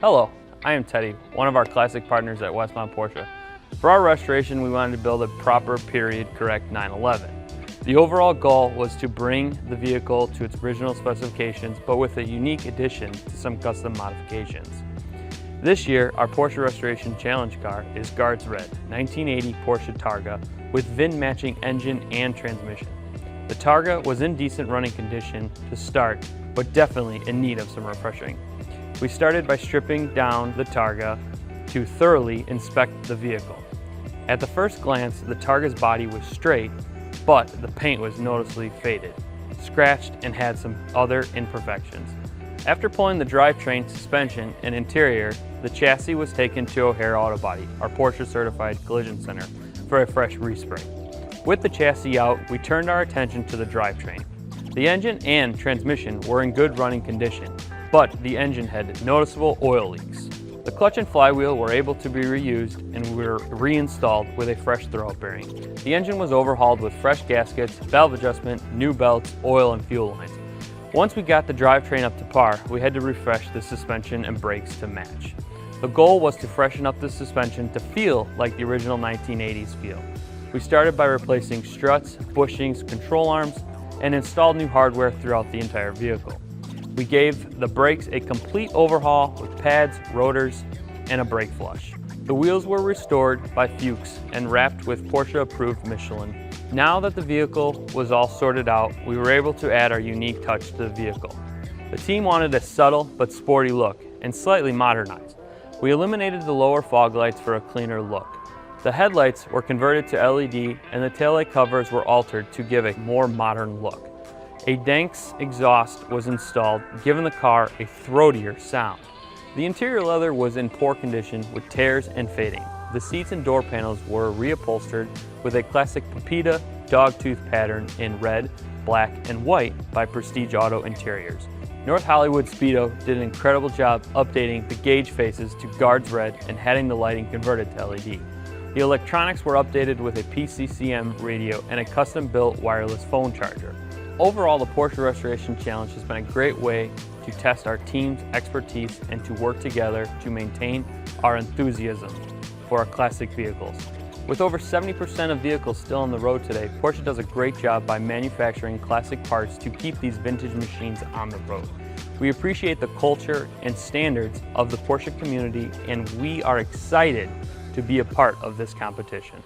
Hello, I am Teddy, one of our classic partners at Westmont Porsche. For our restoration, we wanted to build a proper period correct 911. The overall goal was to bring the vehicle to its original specifications, but with a unique addition to some custom modifications. This year, our Porsche Restoration Challenge car is Guards Red 1980 Porsche Targa with VIN matching engine and transmission. The Targa was in decent running condition to start, but definitely in need of some refreshing. We started by stripping down the Targa to thoroughly inspect the vehicle. At the first glance, the Targa's body was straight, but the paint was noticeably faded, scratched, and had some other imperfections. After pulling the drivetrain, suspension, and interior, the chassis was taken to O'Hare Auto Body, our Porsche certified collision center, for a fresh respray. With the chassis out, we turned our attention to the drivetrain. The engine and transmission were in good running condition, but the engine had noticeable oil leaks. The clutch and flywheel were able to be reused and were reinstalled with a fresh throwout bearing. The engine was overhauled with fresh gaskets, valve adjustment, new belts, oil, and fuel lines. Once we got the drivetrain up to par, we had to refresh the suspension and brakes to match. The goal was to freshen up the suspension to feel like the original 1980s feel. We started by replacing struts, bushings, control arms, and installed new hardware throughout the entire vehicle. We gave the brakes a complete overhaul with pads, rotors, and a brake flush. The wheels were restored by Fuchs and wrapped with Porsche-approved Michelin. Now that the vehicle was all sorted out, we were able to add our unique touch to the vehicle. The team wanted a subtle but sporty look and slightly modernized. We eliminated the lower fog lights for a cleaner look. The headlights were converted to LED and the taillight covers were altered to give a more modern look. A Danks exhaust was installed, giving the car a throatier sound. The interior leather was in poor condition with tears and fading. The seats and door panels were reupholstered with a classic Pepita dogtooth pattern in red, black, and white by Prestige Auto Interiors. North Hollywood Speedo did an incredible job updating the gauge faces to Guards Red and having the lighting converted to LED. The electronics were updated with a PCCM radio and a custom-built wireless phone charger. Overall, the Porsche Restoration Challenge has been a great way to test our team's expertise and to work together to maintain our enthusiasm for our classic vehicles. With over 70% of vehicles still on the road today, Porsche does a great job by manufacturing classic parts to keep these vintage machines on the road. We appreciate the culture and standards of the Porsche community, and we are excited to be a part of this competition.